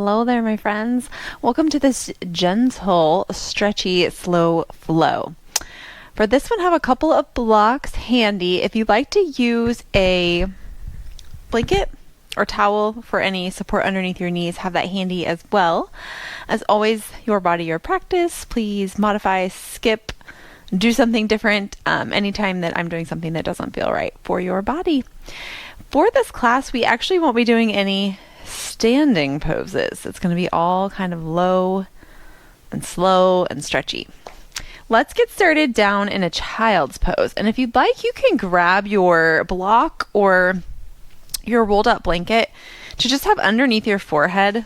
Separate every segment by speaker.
Speaker 1: Hello there, my friends. Welcome to this gentle, stretchy, slow flow. For this one, I have a couple of blocks handy. If you'd like to use a blanket or towel for any support underneath your knees, have that handy as well. As always, your body, your practice. Please modify, skip, do something different anytime that I'm doing something that doesn't feel right for your body. For this class, we actually won't be doing any standing poses. It's going to be all kind of low and slow and stretchy. Let's get started down in a child's pose. And if you'd like, you can grab your block or your rolled up blanket to just have underneath your forehead.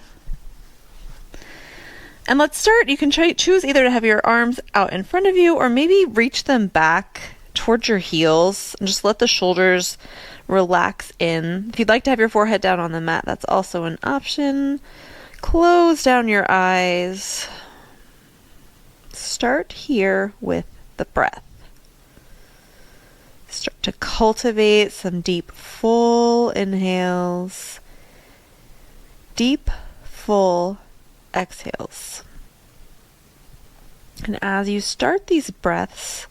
Speaker 1: And let's start. You can choose either to have your arms out in front of you or maybe reach them back towards your heels and just let the shoulders relax in. If you'd like to have your forehead down on the mat, that's also an option. Close down your eyes. Start here with the breath. Start to cultivate some deep, full inhales. Deep, full exhales. And as you start these breaths,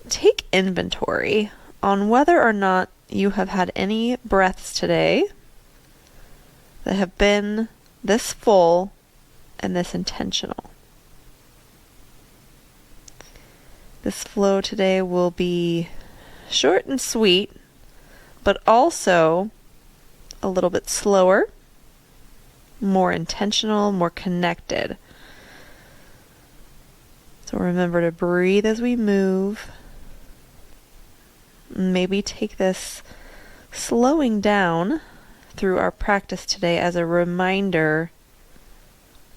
Speaker 1: take inventory on whether or not you have had any breaths today that have been this full and this intentional. This flow today will be short and sweet, but also a little bit slower, more intentional, more connected. So remember to breathe as we move. Maybe take this slowing down through our practice today as a reminder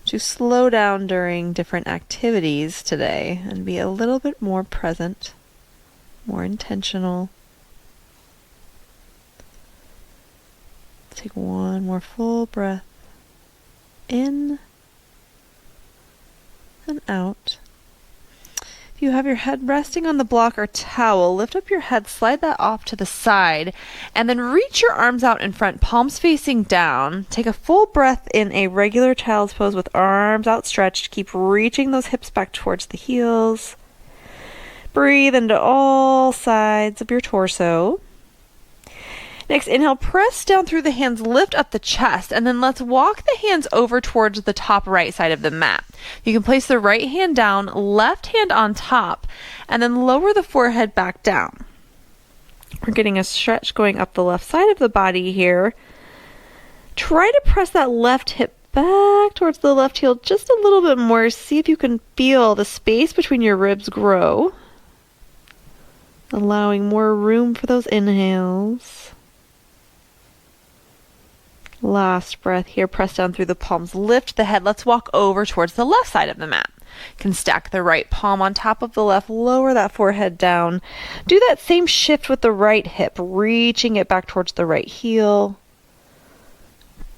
Speaker 1: to slow down during different activities today and be a little bit more present, more intentional. Take one more full breath in and out. If you have your head resting on the block or towel, lift up your head, slide that off to the side, and then reach your arms out in front, palms facing down. Take a full breath in a regular child's pose with arms outstretched. Keep reaching those hips back towards the heels. Breathe into all sides of your torso. Next, inhale, press down through the hands, lift up the chest, and then let's walk the hands over towards the top right side of the mat. You can place the right hand down, left hand on top, and then lower the forehead back down. We're getting a stretch going up the left side of the body here. Try to press that left hip back towards the left heel just a little bit more. See if you can feel the space between your ribs grow, allowing more room for those inhales. Last breath here, press down through the palms, lift the head. Let's walk over towards the left side of the mat. You can stack the right palm on top of the left, lower that forehead down. Do that same shift with the right hip, reaching it back towards the right heel.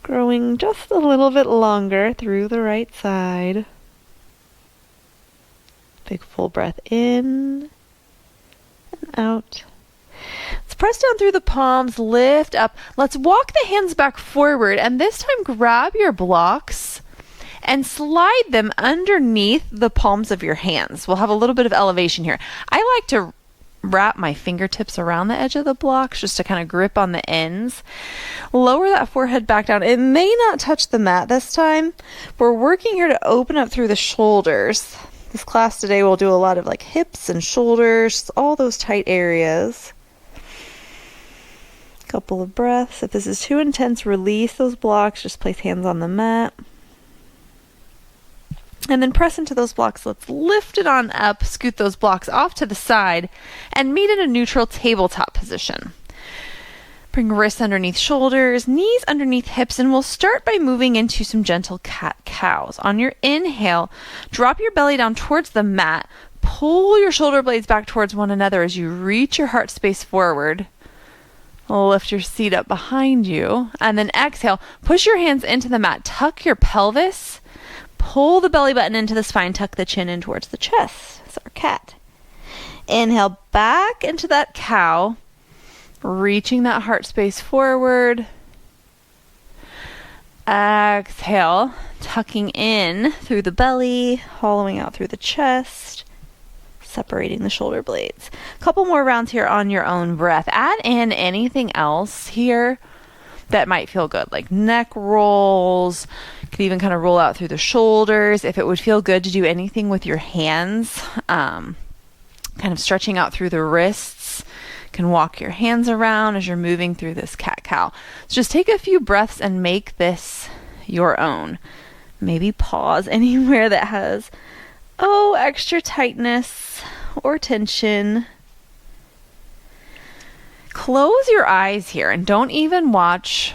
Speaker 1: Growing just a little bit longer through the right side. Big full breath in and out. Let's press down through the palms, lift up. Let's walk the hands back forward, and this time grab your blocks and slide them underneath the palms of your hands. We'll have a little bit of elevation here. I like to wrap my fingertips around the edge of the blocks just to kind of grip on the ends. Lower that forehead back down. It may not touch the mat this time. We're working here to open up through the shoulders. This class today will do a lot of like hips and shoulders, all those tight areas. Couple of breaths. If this is too intense, release those blocks. Just place hands on the mat. And then press into those blocks. Let's lift it on up, scoot those blocks off to the side, and meet in a neutral tabletop position. Bring wrists underneath shoulders, knees underneath hips, and we'll start by moving into some gentle cat-cows. On your inhale, drop your belly down towards the mat. Pull your shoulder blades back towards one another as you reach your heart space forward. Lift your seat up behind you, and then exhale. Push your hands into the mat. Tuck your pelvis. Pull the belly button into the spine. Tuck the chin in towards the chest. That's our cat. Inhale back into that cow, reaching that heart space forward. Exhale, tucking in through the belly, hollowing out through the chest, separating the shoulder blades. A couple more rounds here on your own breath. Add in anything else here that might feel good, like neck rolls. You could even kind of roll out through the shoulders. If it would feel good to do anything with your hands, kind of stretching out through the wrists. You can walk your hands around as you're moving through this cat-cow. So just take a few breaths and make this your own. Maybe pause anywhere that has, extra tightness or tension. Close your eyes here and don't even watch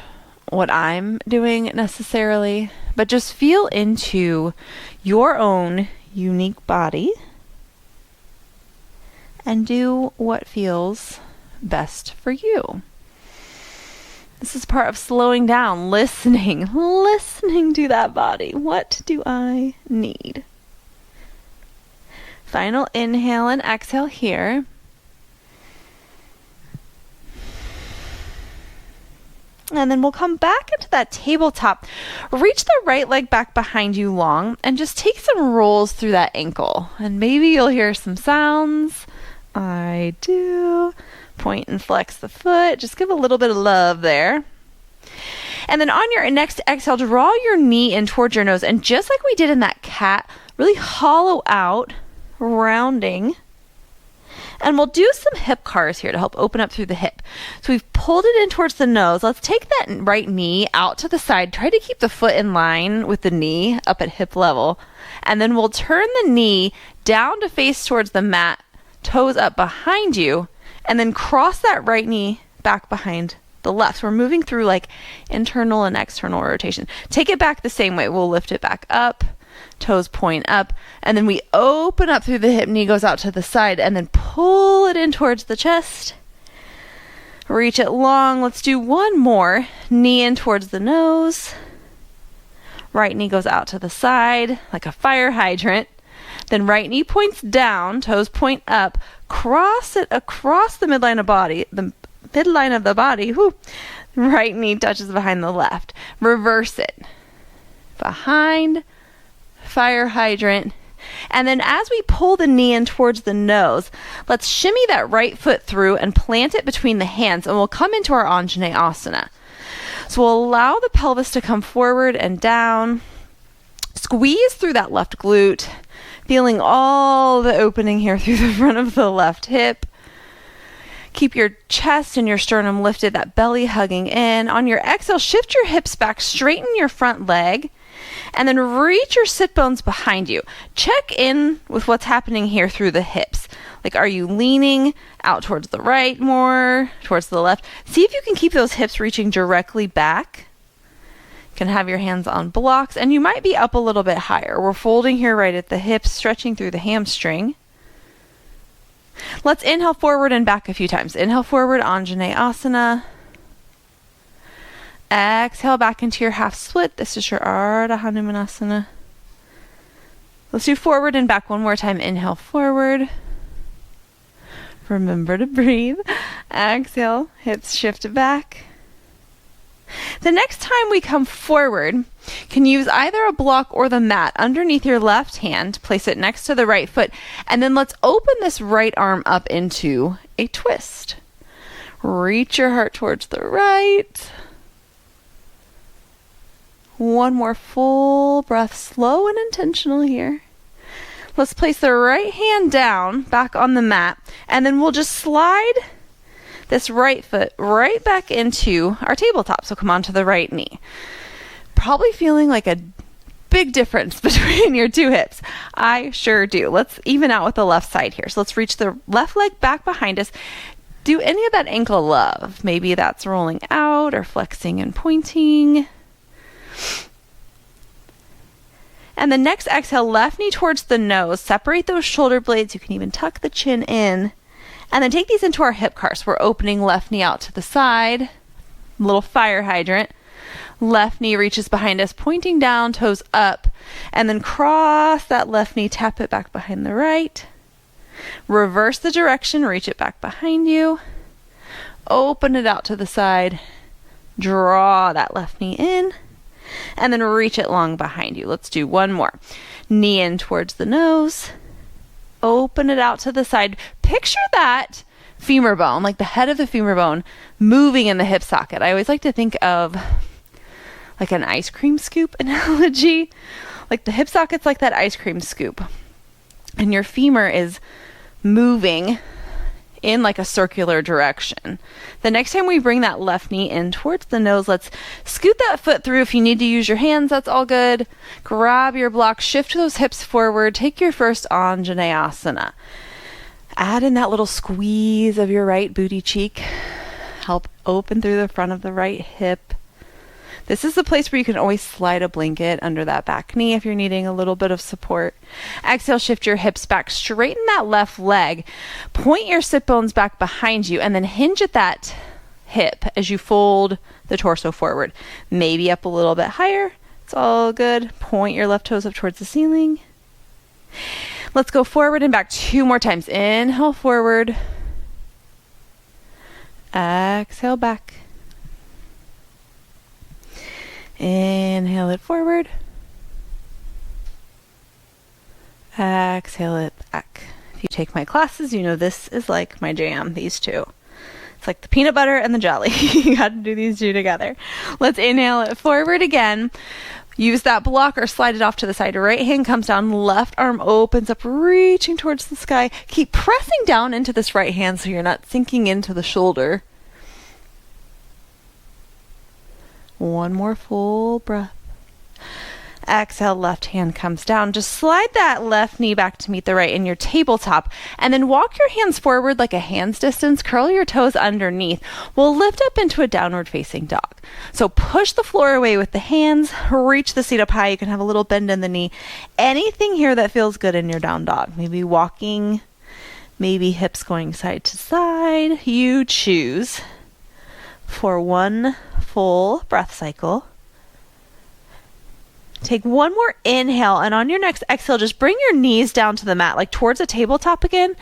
Speaker 1: what I'm doing necessarily, but just feel into your own unique body and do what feels best for you. This is part of slowing down, listening to that body. What do I need? Final inhale and exhale here. And then we'll come back into that tabletop. Reach the right leg back behind you long and just take some rolls through that ankle. And maybe you'll hear some sounds. I do. Point and flex the foot. Just give a little bit of love there. And then on your next exhale, draw your knee in towards your nose. And just like we did in that cat, really hollow out, rounding. And we'll do some hip cars here to help open up through the hip. So we've pulled it in towards the nose. Let's take that right knee out to the side. Try to keep the foot in line with the knee up at hip level. And then we'll turn the knee down to face towards the mat, toes up behind you, and then cross that right knee back behind the left. So we're moving through like internal and external rotation. Take it back the same way. We'll lift it back up. Toes point up, and then we open up through the hip, knee goes out to the side, and then pull it in towards the chest. Reach it long. Let's do one more. Knee in towards the nose. Right knee goes out to the side like a fire hydrant. Then right knee points down, toes point up. Cross it across the midline of the body. Whew. Right knee touches behind the left. Reverse it. Behind, fire hydrant. And then as we pull the knee in towards the nose, let's shimmy that right foot through and plant it between the hands, and we'll come into our Anjaneyasana. So we'll allow the pelvis to come forward and down. Squeeze through that left glute, feeling all the opening here through the front of the left hip. Keep your chest and your sternum lifted, that belly hugging in. On your exhale, shift your hips back, straighten your front leg, and then reach your sit bones behind you. Check in with what's happening here through the hips. Like, are you leaning out towards the right more, towards the left? See if you can keep those hips reaching directly back. You can have your hands on blocks, and you might be up a little bit higher. We're folding here right at the hips, stretching through the hamstring. Let's inhale forward and back a few times. Inhale forward, Anjaneyasana. Exhale back into your half split. This is your Ardha Hanumanasana. Let's do forward and back one more time. Inhale forward. Remember to breathe. Exhale, hips shift back. The next time we come forward, you can use either a block or the mat underneath your left hand. Place it next to the right foot. And then let's open this right arm up into a twist. Reach your heart towards the right. One more full breath, slow and intentional here. Let's place the right hand down, back on the mat, and then we'll just slide this right foot right back into our tabletop. So come onto the right knee. Probably feeling like a big difference between your two hips. I sure do. Let's even out with the left side here. So let's reach the left leg back behind us. Do any of that ankle love. Maybe that's rolling out or flexing and pointing. And the next exhale, left knee towards the nose. Separate those shoulder blades. You can even tuck the chin in. And then take these into our hip cars. We're opening left knee out to the side. Little fire hydrant. Left knee reaches behind us, pointing down, toes up. And then cross that left knee, tap it back behind the right. Reverse the direction, reach it back behind you. Open it out to the side. Draw that left knee in. and then reach it long behind you. Let's do one more. Knee in towards the nose. Open it out to the side. Picture that femur bone, like the head of the femur bone, moving in the hip socket. I always like to think of like an ice cream scoop analogy. Like the hip socket's like that ice cream scoop. And your femur is moving in like a circular direction. The next time we bring that left knee in towards the nose, let's scoot that foot through. If you need to use your hands, that's all good. Grab your block, shift those hips forward, take your first Anjaneyasana. Add in that little squeeze of your right booty cheek. Help open through the front of the right hip. This is the place where you can always slide a blanket under that back knee if you're needing a little bit of support. Exhale, shift your hips back, straighten that left leg, point your sit bones back behind you, and then hinge at that hip as you fold the torso forward. Maybe up a little bit higher. It's all good. Point your left toes up towards the ceiling. Let's go forward and back 2 more times. Inhale forward. Exhale back. Inhale it forward. Exhale it back. If you take my classes, you know this is like my jam, these two. It's like the peanut butter and the jelly. You got to do these two together. Let's inhale it forward again. Use that block or slide it off to the side. Right hand comes down, left arm opens up, reaching towards the sky. Keep pressing down into this right hand so you're not sinking into the shoulder. One more full breath. Exhale, left hand comes down. Just slide that left knee back to meet the right in your tabletop, and then walk your hands forward like a hand's distance. Curl your toes underneath. We'll lift up into a downward facing dog. So push the floor away with the hands. Reach the seat up high. You can have a little bend in the knee. Anything here that feels good in your down dog. Maybe walking, maybe hips going side to side. You choose. For one full breath cycle. Take one more inhale, and on your next exhale, just bring your knees down to the mat, like towards a tabletop again,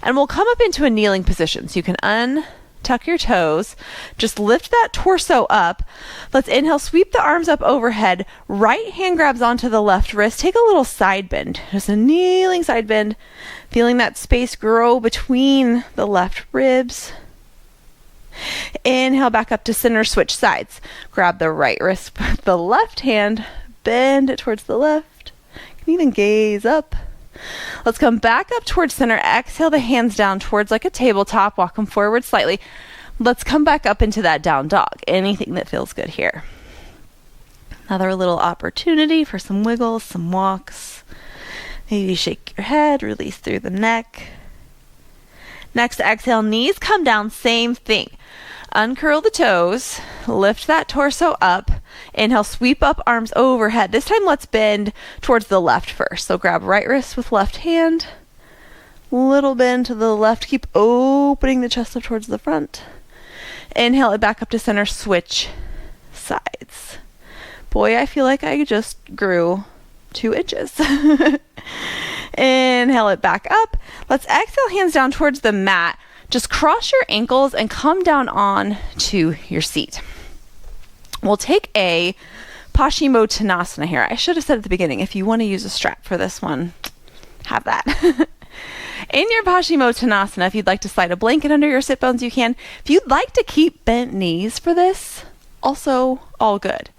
Speaker 1: and we'll come up into a kneeling position. So you can untuck your toes, just lift that torso up. Let's inhale, sweep the arms up overhead, right hand grabs onto the left wrist, take a little side bend, just a kneeling side bend, feeling that space grow between the left ribs. Inhale back up to center, switch sides. Grab the right wrist with the left hand, bend it towards the left. You can even gaze up. Let's come back up towards center. Exhale the hands down towards like a tabletop. Walk them forward slightly. Let's come back up into that down dog. Anything that feels good here. Another little opportunity for some wiggles, some walks. Maybe shake your head, release through the neck. Next exhale, knees come down, same thing. Uncurl the toes, lift that torso up. Inhale, sweep up, arms overhead. This time let's bend towards the left first. So grab right wrist with left hand. Little bend to the left. Keep opening the chest up towards the front. Inhale it back up to center, switch sides. Boy, I feel like I just grew 2 inches. Inhale it back up. Let's exhale, hands down towards the mat. Just cross your ankles and come down on to your seat. We'll take a Paschimottanasana here. I should have said at the beginning, if you want to use a strap for this one, have that. In your Paschimottanasana, if you'd like to slide a blanket under your sit bones, you can. If you'd like to keep bent knees for this, also all good.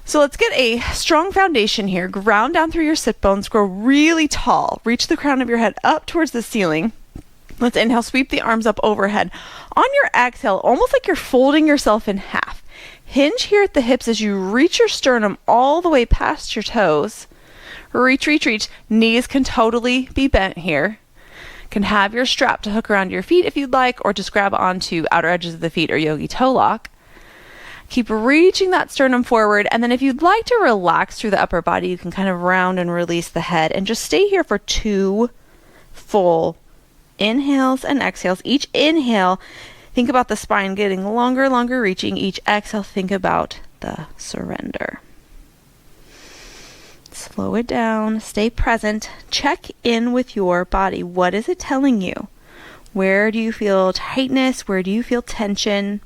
Speaker 1: So let's get a strong foundation here. Ground down through your sit bones. Grow really tall. Reach the crown of your head up towards the ceiling. Let's inhale, sweep the arms up overhead. On your exhale, almost like you're folding yourself in half. Hinge here at the hips as you reach your sternum all the way past your toes. Reach, reach, reach. Knees can totally be bent here. Can have your strap to hook around your feet if you'd like, or just grab onto outer edges of the feet or yogi toe lock. Keep reaching that sternum forward, and then if you'd like to relax through the upper body, you can kind of round and release the head and just stay here for 2 full inhales and exhales. Each inhale, think about the spine getting longer, longer reaching. Each exhale, think about the surrender. Slow it down, stay present, check in with your body. What is it telling you? Where do you feel tightness? Where do you feel tension?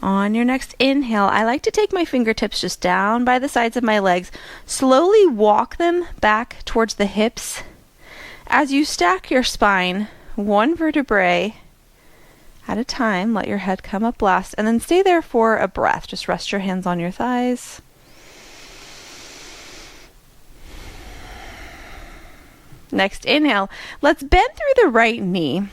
Speaker 1: On your next inhale, I like to take my fingertips just down by the sides of my legs, slowly walk them back towards the hips. As you stack your spine, one vertebrae at a time, let your head come up last, and then stay there for a breath. Just rest your hands on your thighs. Next inhale, let's bend through the right knee.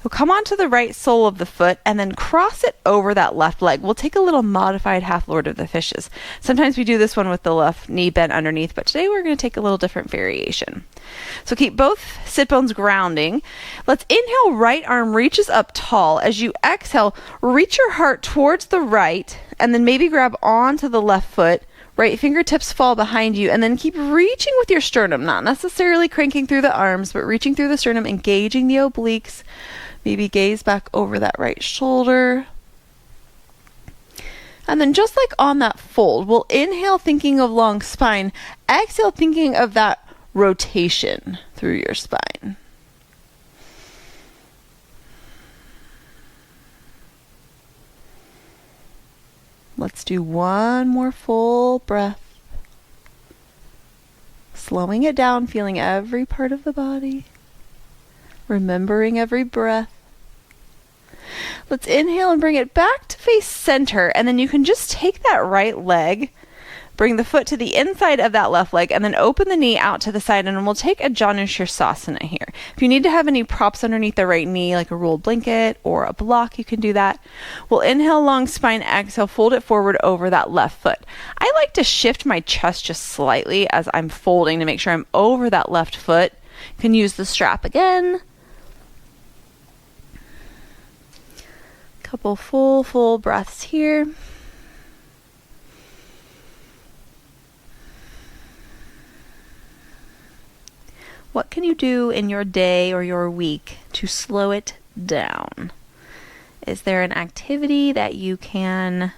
Speaker 1: We'll come onto the right sole of the foot and then cross it over that left leg. We'll take a little modified half Lord of the Fishes. Sometimes we do this one with the left knee bent underneath, but today we're going to take a little different variation. So keep both sit bones grounding. Let's inhale, right arm reaches up tall. As you exhale, reach your heart towards the right and then maybe grab onto the left foot. Right fingertips fall behind you, and then keep reaching with your sternum, not necessarily cranking through the arms, but reaching through the sternum, engaging the obliques. Maybe gaze back over that right shoulder. And then just like on that fold, we'll inhale thinking of long spine, exhale thinking of that rotation through your spine. Let's do one more full breath. Slowing it down, feeling every part of the body. Remembering every breath. Let's inhale and bring it back to face center, and then you can just take that right leg, bring the foot to the inside of that left leg, and then open the knee out to the side, and we'll take a Janu Shirsasana here. If you need to have any props underneath the right knee, like a rolled blanket or a block, you can do that. We'll inhale, long spine, exhale, fold it forward over that left foot. I like to shift my chest just slightly as I'm folding to make sure I'm over that left foot. You can use the strap again. Couple full breaths here. What can you do in your day or your week to slow it down? Is there an activity that you can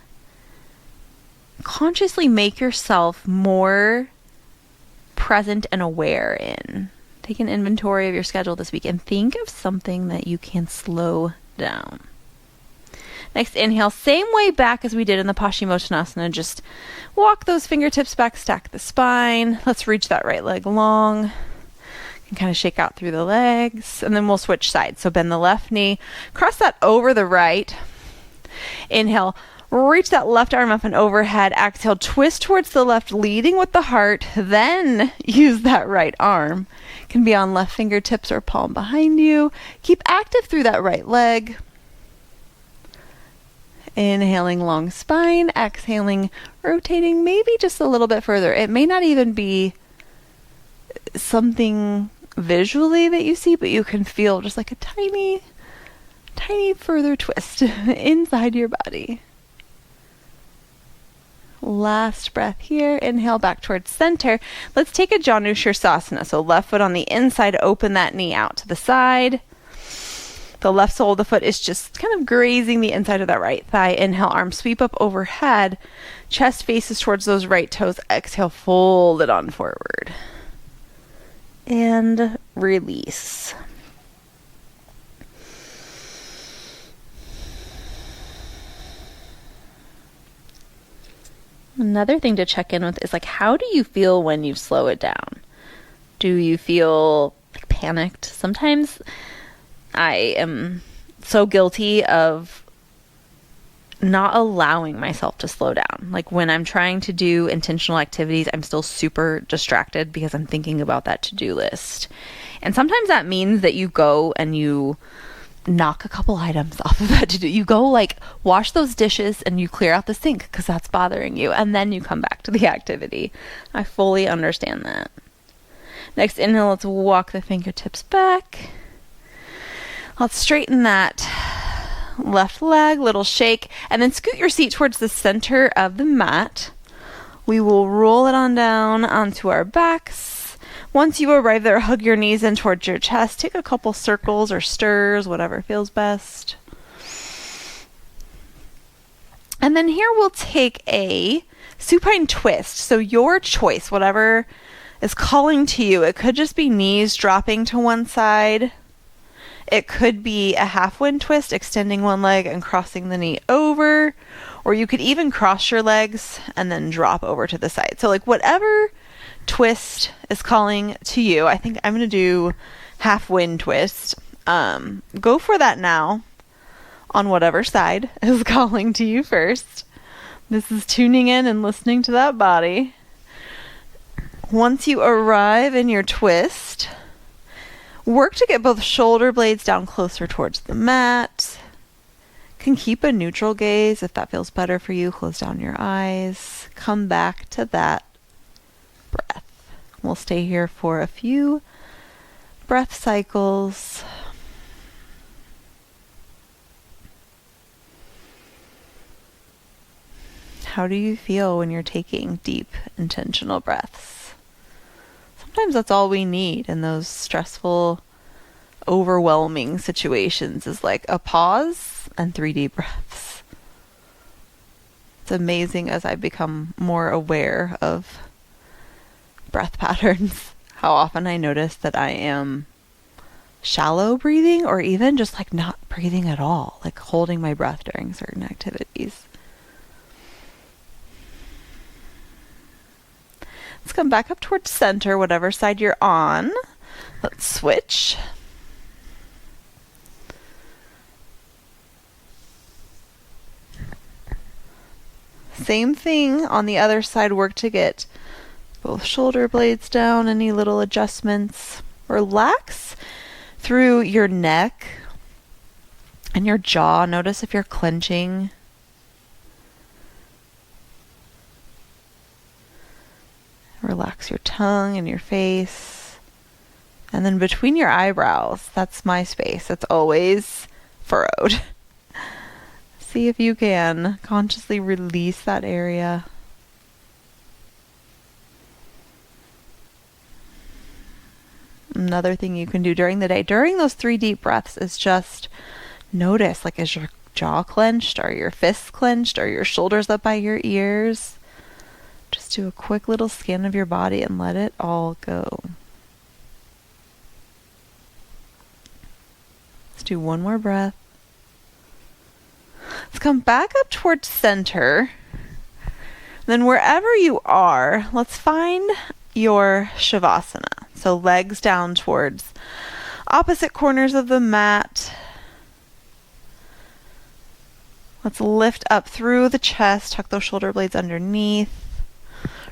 Speaker 1: consciously make yourself more present and aware in? Take an inventory of your schedule this week and think of something that you can slow down. Next inhale, same way back as we did in the Paschimottanasana. Just walk those fingertips back, stack the spine. Let's reach that right leg long. And kind of shake out through the legs, and then we'll switch sides. So bend the left knee, cross that over the right. Inhale, reach that left arm up and overhead. Exhale, twist towards the left, leading with the heart. Then use that right arm. It can be on left fingertips or palm behind you. Keep active through that right leg. Inhaling, long spine. Exhaling, rotating maybe just a little bit further. It may not even be something visually that you see, but you can feel just like a tiny further twist inside your body. Last breath here. Inhale back towards center. Let's take a Janu Shirsasana. So left foot on the inside, open that knee out to the side. The left sole of the foot is just kind of grazing the inside of that right thigh. Inhale, arms sweep up overhead. Chest faces towards those right toes. Exhale, fold it on forward. And release. Another thing to check in with is like, how do you feel when you slow it down? Do you feel like panicked? Sometimes I am so guilty of not allowing myself to slow down. Like when I'm trying to do intentional activities, I'm still super distracted because I'm thinking about that to-do list. And sometimes that means that you go and you knock a couple items off of that to-do. You go like wash those dishes and you clear out the sink because that's bothering you. And then you come back to the activity. I fully understand that. Next inhale, let's walk the fingertips back. Let's straighten that left leg, little shake, and then scoot your seat towards the center of the mat. We will roll it on down onto our backs. Once you arrive there, hug your knees in towards your chest. Take a couple circles or stirs, whatever feels best. And then here we'll take a supine twist. So your choice, whatever is calling to you. It could just be knees dropping to one side. It could be a half wind twist, extending one leg and crossing the knee over, or you could even cross your legs and then drop over to the side. So, like, whatever twist is calling to you, I think I'm going to do half wind twist. Go for that now on whatever side is calling to you first. This is tuning in and listening to that body. Once you arrive in your twist, work to get both shoulder blades down closer towards the mat. Can keep a neutral gaze if that feels better for you. Close down your eyes. Come back to that breath. We'll stay here for a few breath cycles. How do you feel when you're taking deep, intentional breaths? Sometimes that's all we need in those stressful, overwhelming situations is like a pause and 3 deep breaths. It's amazing as I become more aware of breath patterns, how often I notice that I am shallow breathing or even just like not breathing at all, like holding my breath during certain activities. Let's come back up towards center, whatever side you're on. Let's switch. Same thing on the other side. Work to get both shoulder blades down. Any little adjustments. Relax through your neck and your jaw. Notice if you're clenching. Relax your tongue and your face. And then between your eyebrows, that's my space. It's always furrowed. See if you can consciously release that area. Another thing you can do during the day, during those 3 deep breaths, is just notice, like, is your jaw clenched? Are your fists clenched? Are your shoulders up by your ears? Just do a quick little scan of your body and let it all go. Let's do one more breath. Let's come back up towards center. Then wherever you are, let's find your Shavasana. So legs down towards opposite corners of the mat. Let's lift up through the chest, tuck those shoulder blades underneath.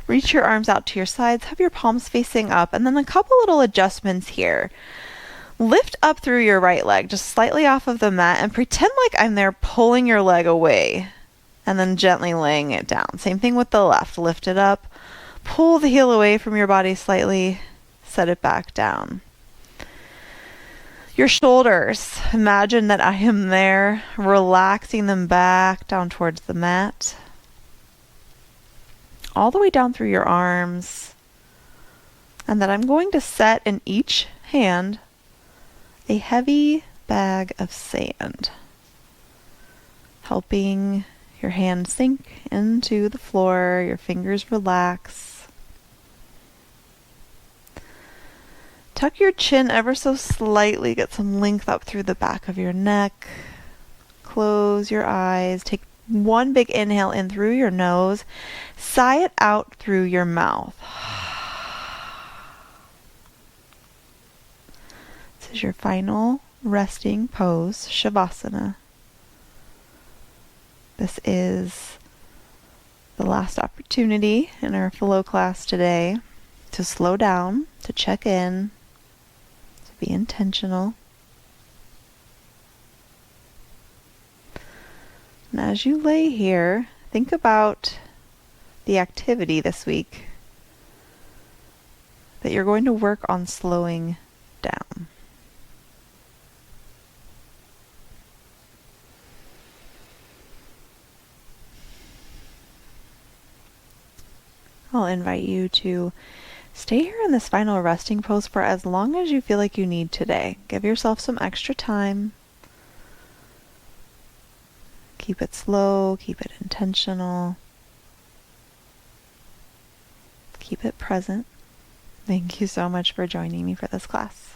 Speaker 1: Reach your arms out to your sides, have your palms facing up, and then a couple little adjustments here. Lift up through your right leg, just slightly off of the mat, and pretend like I'm there pulling your leg away, and then gently laying it down. Same thing with the left. Lift it up, pull the heel away from your body slightly, set it back down. Your shoulders, imagine that I am there, relaxing them back down towards the mat. All the way down through your arms, and that I'm going to set in each hand a heavy bag of sand, helping your hand sink into the floor, your fingers relax. Tuck your chin ever so slightly, get some length up through the back of your neck. Close your eyes, take one big inhale in through your nose, sigh it out through your mouth. This is your final resting pose, Shavasana. This is the last opportunity in our flow class today to slow down, to check in, to be intentional. And as you lay here, think about the activity this week that you're going to work on slowing down. I'll invite you to stay here in this final resting pose for as long as you feel like you need today. Give yourself some extra time. Keep it slow, keep it intentional. Keep it present. Thank you so much for joining me for this class.